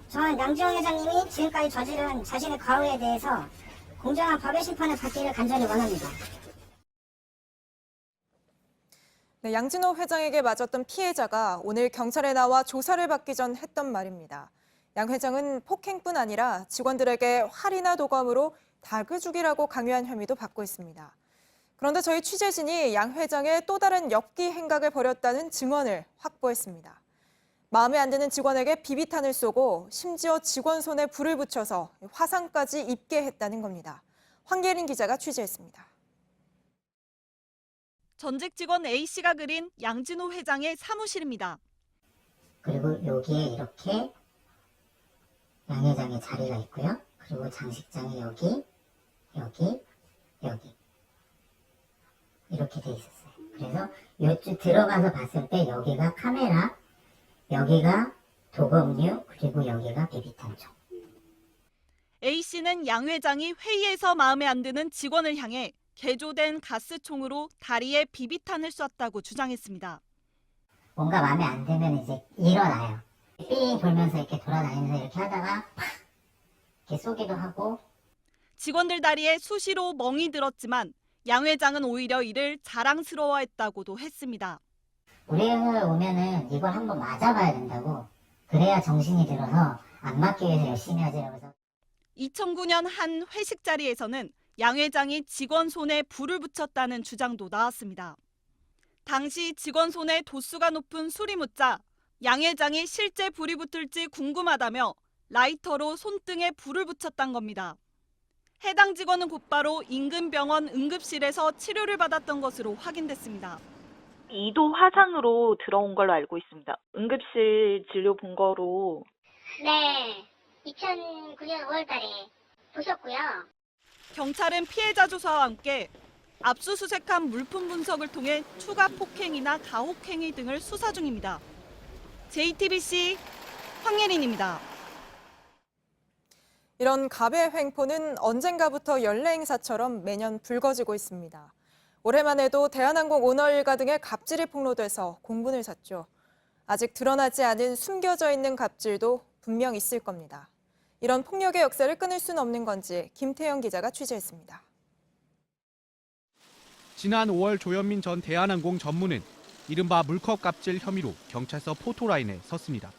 저는 양지원 회장님이 지금까지 저지른 자신의 과오에 대해서 공정한 법의 심판을 받기를 간절히 원합니다. 네, 양진호 회장에게 맞았던 피해자가 오늘 경찰에 나와 조사를 받기 전 했던 말입니다. 양 회장은 폭행뿐 아니라 직원들에게 활이나 도감으로 닭을 죽이라고 강요한 혐의도 받고 있습니다. 그런데 저희 취재진이 양 회장의 또 다른 엽기 행각을 벌였다는 증언을 확보했습니다. 마음에 안 드는 직원에게 비비탄을 쏘고 심지어 직원 손에 불을 붙여서 화상까지 입게 했다는 겁니다. 황예린 기자가 취재했습니다. 전직 직원 A씨가 그린 양진호 회장의 사무실입니다. 그리고 여기에 이렇게 양 회장의 자리가 있고요. 그리고 장식장이 여기 이렇게 돼 있었어요. 그래서 이쪽 들어가서 봤을 때 여기가 카메라, 여기가 도검류, 그리고 여기가 비비탄총. A씨는 양 회장이 회의에서 마음에 안 드는 직원을 향해 개조된 가스총으로 다리에 비비탄을 쐈다고 주장했습니다. 뭔가 마음에 안 들면 이제 일어나요. 삥 돌면서 이렇게 돌아다니면서 이렇게 하다가 팍 이렇게 쏘기도 하고. 직원들 다리에 수시로 멍이 들었지만 양 회장은 오히려 이를 자랑스러워했다고도 했습니다. 우리 회사에 오면은 이걸 한번 맞아봐야 된다고. 그래야 정신이 들어서 안 맞기 위해서 열심히 하지라고 해서. 2009년 한 회식 자리에서는 양 회장이 직원 손에 불을 붙였다는 주장도 나왔습니다. 당시 직원 손에 도수가 높은 술이 묻자 양 회장이 실제 불이 붙을지 궁금하다며 라이터로 손등에 불을 붙였단 겁니다. 해당 직원은 곧바로 인근 병원 응급실에서 치료를 받았던 것으로 확인됐습니다. 2도 화상으로 들어온 걸로 알고 있습니다. 응급실 진료 본 거로. 네, 2009년 5월달에 보셨고요. 경찰은 피해자 조사와 함께 압수수색한 물품 분석을 통해 추가 폭행이나 가혹행위 등을 수사 중입니다. JTBC 황예린입니다. 이런 갑의 횡포는 언젠가부터 연례 행사처럼 매년 불거지고 있습니다. 올해만 해도 대한항공 오너 일가 등의 갑질이 폭로돼서 공분을 샀죠. 아직 드러나지 않은 숨겨져 있는 갑질도 분명 있을 겁니다. 이런 폭력의 역사를 끊을 수는 없는 건지 김태영 기자가 취재했습니다. 지난 5월 조현민 전 대한항공 전무는 이른바 물컵 갑질 혐의로 경찰서 포토라인에 섰습니다.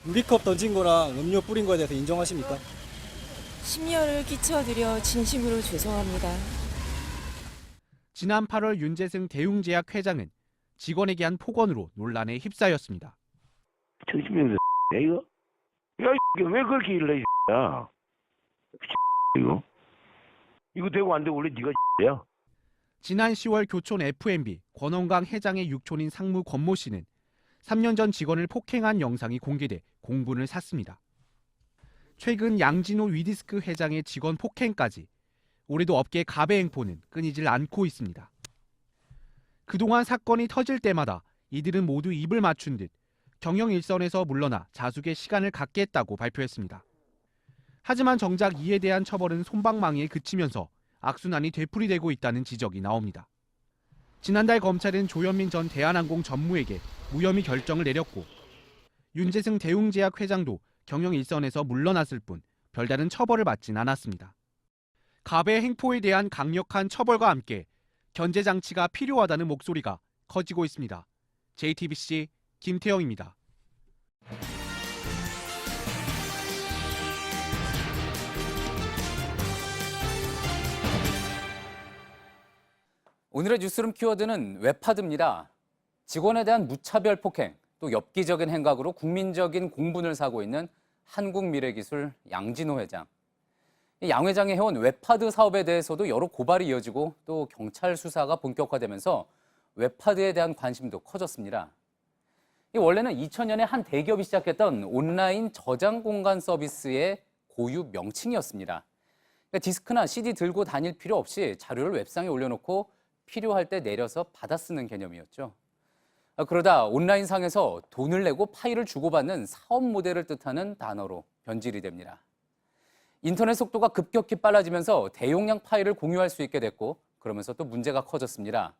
유리컵 던진 거랑 음료 뿌린 거에 대해서 인정하십니까? 심려를 끼쳐드려 진심으로 죄송합니다. 지난 8월 윤재승 대웅제약 회장은 직원에게 한 폭언으로 논란에 휩싸였습니다. 정신병자 이거? 야 이거 왜 그렇게 일래 야? 이거 되고 안 되고 원래 네가 야? 지난 10월 교촌 F&B 권원강 회장의 육촌인 상무 권모 씨는 3년 전 직원을 폭행한 영상이 공개돼 공분을 샀습니다. 최근 양진호 위디스크 회장의 직원 폭행까지 올해도 업계 갑의 행포는 끊이질 않고 있습니다. 그동안 사건이 터질 때마다 이들은 모두 입을 맞춘 듯 경영 일선에서 물러나 자숙의 시간을 갖겠다고 발표했습니다. 하지만 정작 이에 대한 처벌은 솜방망이에 그치면서 악순환이 되풀이되고 있다는 지적이 나옵니다. 지난달 검찰은 조현민 전 대한항공 전무에게 무혐의 결정을 내렸고 윤재승 대웅제약 회장도 경영 일선에서 물러났을 뿐 별다른 처벌을 받진 않았습니다. 갑의 행포에 대한 강력한 처벌과 함께 견제 장치가 필요하다는 목소리가 커지고 있습니다. JTBC 김태영입니다. 오늘의 뉴스룸 키워드는 웹하드입니다. 직원에 대한 무차별 폭행, 또 엽기적인 행각으로 국민적인 공분을 사고 있는 한국미래기술 양진호 회장. 양 회장이 해온 웹하드 사업에 대해서도 여러 고발이 이어지고 또 경찰 수사가 본격화되면서 웹하드에 대한 관심도 커졌습니다. 원래는 2000년에 한 대기업이 시작했던 온라인 저장 공간 서비스의 고유 명칭이었습니다. 디스크나 CD 들고 다닐 필요 없이 자료를 웹상에 올려놓고 필요할 때 내려서 받아 쓰는 개념이었죠. 그러다 온라인상에서 돈을 내고 파일을 주고받는 사업 모델을 뜻하는 단어로 변질이 됩니다. 인터넷 속도가 급격히 빨라지면서 대용량 파일을 공유할 수 있게 됐고 그러면서 또 문제가 커졌습니다.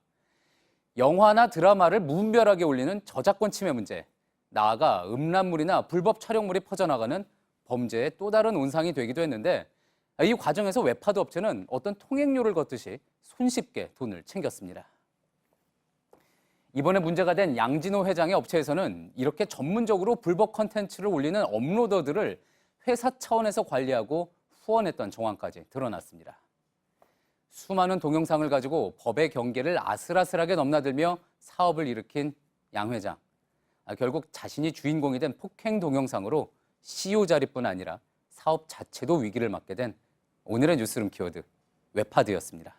영화나 드라마를 무분별하게 올리는 저작권 침해 문제, 나아가 음란물이나 불법 촬영물이 퍼져나가는 범죄의 또 다른 온상이 되기도 했는데 이 과정에서 웹하드 업체는 어떤 통행료를 걷듯이 손쉽게 돈을 챙겼습니다. 이번에 문제가 된 양진호 회장의 업체에서는 이렇게 전문적으로 불법 컨텐츠를 올리는 업로더들을 회사 차원에서 관리하고 후원했던 정황까지 드러났습니다. 수많은 동영상을 가지고 법의 경계를 아슬아슬하게 넘나들며 사업을 일으킨 양 회장. 결국 자신이 주인공이 된 폭행 동영상으로 CEO 자리뿐 아니라 사업 자체도 위기를 맞게 된 오늘의 뉴스룸 키워드 웹하드였습니다.